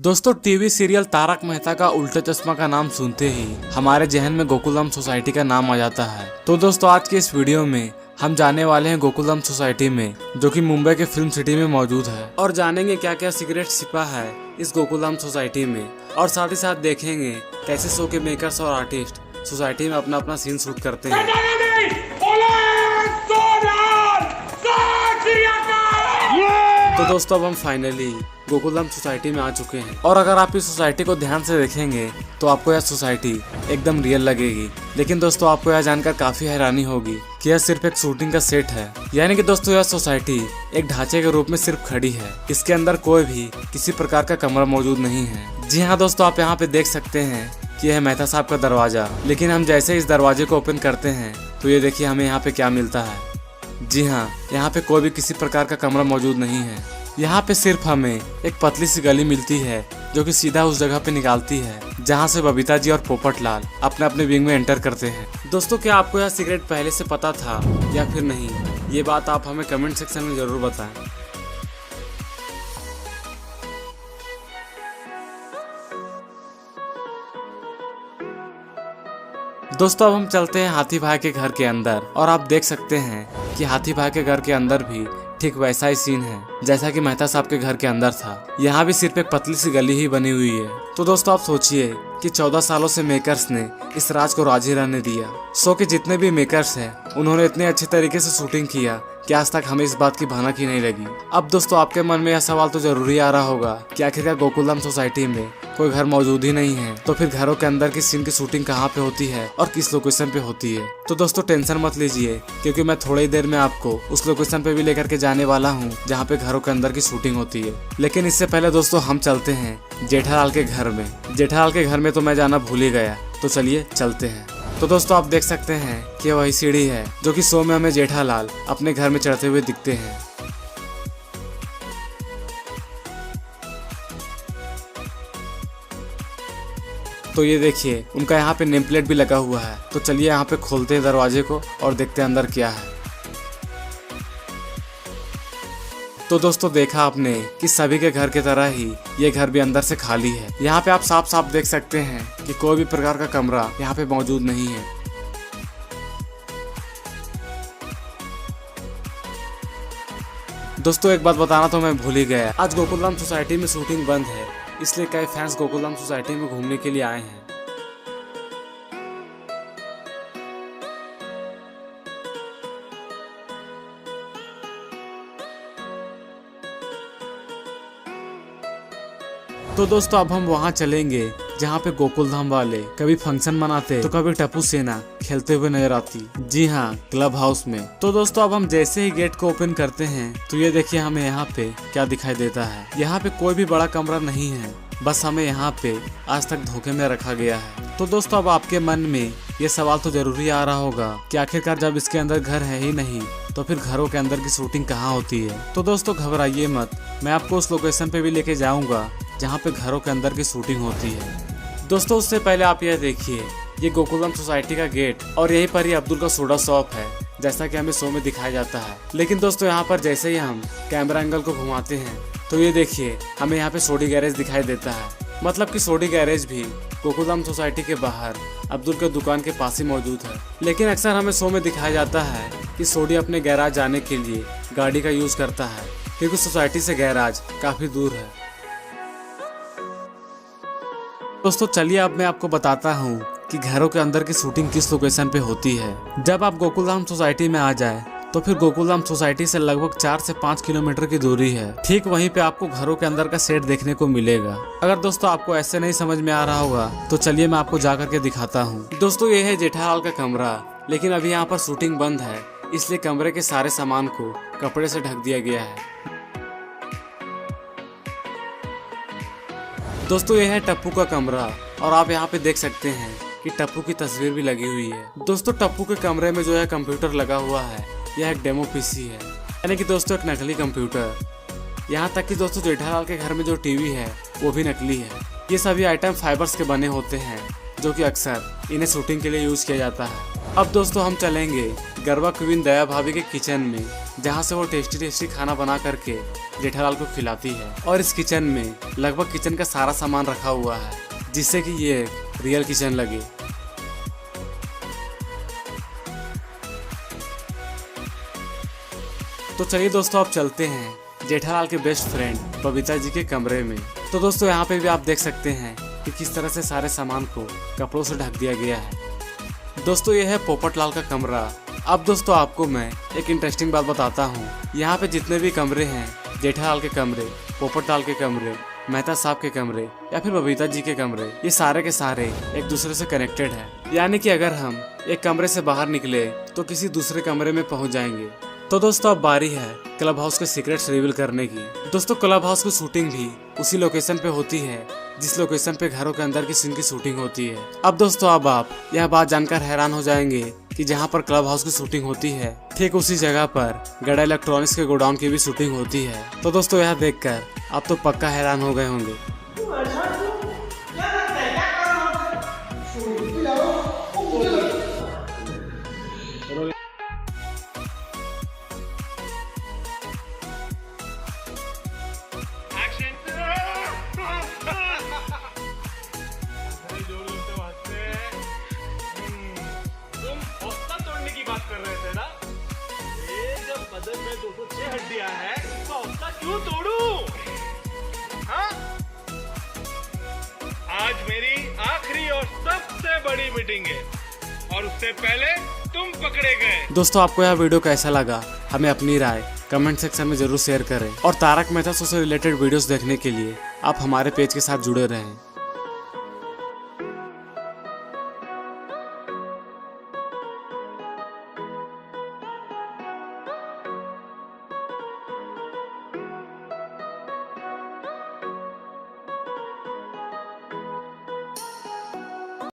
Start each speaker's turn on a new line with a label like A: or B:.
A: दोस्तों TV serial Tarak Mehta का उल्टा चश्मा का नाम सुनते ही हमारे जहन में गोकुलधाम सोसाइटी का नाम आ जाता है। तो दोस्तों आज के इस वीडियो में हम जाने वाले हैं गोकुलधाम सोसाइटी में, जो कि मुंबई के फिल्म सिटी में मौजूद है, और जानेंगे क्या क्या सीक्रेट छिपा है इस गोकुलधाम सोसाइटी में, और साथ ही साथ देखेंगे कैसे शो के मेकर्स और आर्टिस्ट सोसाइटी में अपना अपना सीन शूट करते हैं। तो दोस्तों अब हम फाइनली गोकुलधाम सोसाइटी में आ चुके हैं, और अगर आप इस सोसाइटी को ध्यान से देखेंगे तो आपको यह सोसाइटी एकदम रियल लगेगी। लेकिन दोस्तों आपको यह जानकर काफी हैरानी होगी कि यह सिर्फ एक शूटिंग का सेट है, यानी कि दोस्तों यह सोसाइटी एक ढांचे के रूप में सिर्फ खड़ी है। इसके अंदर कोई भी किसी प्रकार का कमरा मौजूद नहीं है। जी हाँ दोस्तों, आप यहाँ पे देख सकते हैं कि यह मेहता साहब का दरवाजा, लेकिन हम जैसे इस दरवाजे को ओपन करते हैं तो ये देखिए हमें यहाँ पे क्या मिलता है। जी हाँ, यहाँ पे कोई भी किसी प्रकार का कमरा मौजूद नहीं है। यहाँ पे सिर्फ हमें एक पतली सी गली मिलती है जो कि सीधा उस जगह पे निकालती है जहाँ से बबीता जी और पोपट लाल अपने अपने विंग में एंटर करते हैं। दोस्तों क्या आपको यह सीक्रेट पहले से पता था या फिर नहीं, ये बात आप हमें कमेंट सेक्शन में जरूर बताएं। दोस्तों अब हम चलते हैं हाथी भाई के घर के अंदर, और आप देख सकते हैं कि हाथी भाई के घर के अंदर भी ठीक वैसा ही सीन है जैसा कि मेहता साहब के घर के अंदर था। यहाँ भी सिर्फ एक पतली सी गली ही बनी हुई है। तो दोस्तों आप सोचिए कि 14 सालों से मेकर्स ने इस राज को राज ही रहने दिया। शो के जितने भी मेकर्स हैं उन्होंने इतने अच्छे तरीके से शूटिंग किया कि आज तक हमें इस बात की भनक ही नहीं लगी। अब दोस्तों आपके मन में यह सवाल तो जरूरी आ रहा होगा कि आखिरकार गोकुलधाम सोसाइटी में कोई घर मौजूद ही नहीं है, तो फिर घरों के अंदर की सीन की शूटिंग कहाँ पे होती है और किस लोकेशन पे होती है। तो दोस्तों टेंशन मत लीजिए, क्योंकि मैं थोड़ी ही देर में आपको उस लोकेशन पे भी लेकर के जाने वाला हूँ जहाँ पे घरों के अंदर की शूटिंग होती है। लेकिन इससे पहले दोस्तों हम चलते हैं जेठालाल के घर में। जेठालाल के घर में तो मैं जाना भूल ही गया, तो चलिए चलते हैं। तो दोस्तों आप देख सकते हैं कि वही सीढ़ी है जो कि शो में हमें जेठालाल अपने घर में चढ़ते हुए दिखते हैं। तो ये देखिए उनका यहाँ पे नेम प्लेट भी लगा हुआ है। तो चलिए यहाँ पे खोलते हैं दरवाजे को और देखते हैं अंदर क्या है। तो दोस्तों देखा आपने कि सभी के घर की तरह ही ये घर भी अंदर से खाली है। यहाँ पे आप साफ साफ देख सकते हैं कि कोई भी प्रकार का कमरा यहाँ पे मौजूद नहीं है। दोस्तों एक बात बताना तो मैं भूल ही गया, आज गोकुलधाम सोसाइटी में शूटिंग बंद है, इसलिए कई फैंस गोकुलधाम सोसाइटी में घूमने के लिए आए हैं। तो दोस्तों अब हम वहाँ चलेंगे जहाँ पे गोकुलधाम वाले कभी फंक्शन मनाते तो कभी टप्पू सेना खेलते हुए नजर आती। जी हाँ, क्लब हाउस में। तो दोस्तों अब हम जैसे ही गेट को ओपन करते हैं तो ये देखिए हमें यहाँ पे क्या दिखाई देता है। यहाँ पे कोई भी बड़ा कमरा नहीं है, बस हमें यहाँ पे आज तक धोखे में रखा गया है। तो दोस्तों अब आपके मन में ये सवाल तो जरूरी आ रहा होगा कि आखिरकार जब इसके अंदर घर है ही नहीं तो फिर घरों के अंदर की शूटिंग कहाँ होती है। तो दोस्तों घबराइए मत, मैं आपको उस लोकेशन पे भी लेके जाऊंगा जहाँ पे घरों के अंदर की शूटिंग होती है। दोस्तों उससे पहले आप यह देखिए, ये गोकुलधाम सोसाइटी का गेट, और यहीं पर ही अब्दुल का सोडा शॉप है जैसा कि हमें शो में दिखाया जाता है। लेकिन दोस्तों यहाँ पर जैसे ही हम कैमरा एंगल को घुमाते हैं तो ये देखिए हमें यहाँ पे सोडी गैरेज दिखाई देता है। मतलब कि सोडी गैरेज भी गोकुलधाम सोसाइटी के बाहर अब्दुल के दुकान के पास ही मौजूद है। लेकिन अक्सर हमें शो में दिखाया जाता है कि सोडी अपने गैराज जाने के लिए गाड़ी का यूज करता है, क्योंकि सोसाइटी से गैराज काफी दूर है। दोस्तों चलिए अब मैं आपको बताता हूँ कि घरों के अंदर की शूटिंग किस लोकेशन पे होती है। जब आप गोकुलधाम सोसाइटी में आ जाए तो फिर गोकुलधाम सोसाइटी से लगभग 4 से 5 किलोमीटर की दूरी है, ठीक वहीं पे आपको घरों के अंदर का सेट देखने को मिलेगा। अगर दोस्तों आपको ऐसे नहीं समझ में आ रहा होगा तो चलिए मैं आपको जा करके दिखाता हूँ। दोस्तों ये है जेठालाल का कमरा, लेकिन अभी यहाँ पर शूटिंग बंद है, इसलिए कमरे के सारे सामान को कपड़े से ढक दिया गया है। दोस्तों यह है टप्पू का कमरा, और आप यहाँ पे देख सकते हैं कि टप्पू की तस्वीर भी लगी हुई है। दोस्तों टप्पू के कमरे में जो है कंप्यूटर लगा हुआ है, यह एक डेमो पीसी है, यानी कि दोस्तों एक नकली कंप्यूटर। यहाँ तक कि दोस्तों जेठालाल के घर में जो टीवी है वो भी नकली है। ये सभी आइटम फाइबर्स के बने होते हैं जो कि अक्सर इन्हें शूटिंग के लिए यूज किया जाता है। अब दोस्तों हम चलेंगे गरबा क्वीन दया भाभी के किचन में, जहाँ से वो टेस्टी टेस्टी खाना बना करके जेठालाल को खिलाती है। और इस किचन में लगभग किचन का सारा सामान रखा हुआ है, जिससे कि ये एक रियल किचन लगे। तो चलिए दोस्तों, अब चलते हैं जेठालाल के बेस्ट फ्रेंड बबीता जी के कमरे में। तो दोस्तों यहाँ पे भी आप देख सकते हैं कि किस तरह से सारे सामान को कपड़ों से ढक दिया गया है। दोस्तों ये है पोपटलाल का कमरा। अब दोस्तों आपको मैं एक इंटरेस्टिंग बात बताता हूँ। यहाँ पे जितने भी कमरे हैं, जेठालाल के कमरे, पोपटलाल के कमरे, मेहता साहब के कमरे या फिर बबीता जी के कमरे, ये सारे के सारे एक दूसरे से कनेक्टेड है। यानी कि अगर हम एक कमरे से बाहर निकले तो किसी दूसरे कमरे में पहुंच जाएंगे। तो दोस्तों अब बारी है क्लब हाउस के सीक्रेट्स रिवील करने की। दोस्तों क्लब हाउस की शूटिंग भी उसी लोकेशन पे होती है जिस लोकेशन पे घरों के अंदर की सीन की शूटिंग होती है। अब दोस्तों अब आप यह बात जानकर हैरान हो जाएंगे कि जहाँ पर क्लब हाउस की शूटिंग होती है, ठीक उसी जगह पर गड़ा इलेक्ट्रॉनिक्स के गोडाउन की भी शूटिंग होती है। तो दोस्तों यह देखकर आप तो पक्का हैरान हो गए होंगे।
B: बात कर रहे थे ना, ये जब बदन में 206 हड्डियां हैं, तो उसका क्यों तोड़ूं? हाँ? आज मेरी आखिरी और सबसे बड़ी मीटिंग है और उससे पहले तुम पकड़े गए।
A: दोस्तों आपको यह वीडियो कैसा लगा, हमें अपनी राय कमेंट सेक्शन में जरूर शेयर करें। और तारक मेहता शो से रिलेटेड वीडियोस देखने के लिए आप हमारे पेज के साथ जुड़े रहें।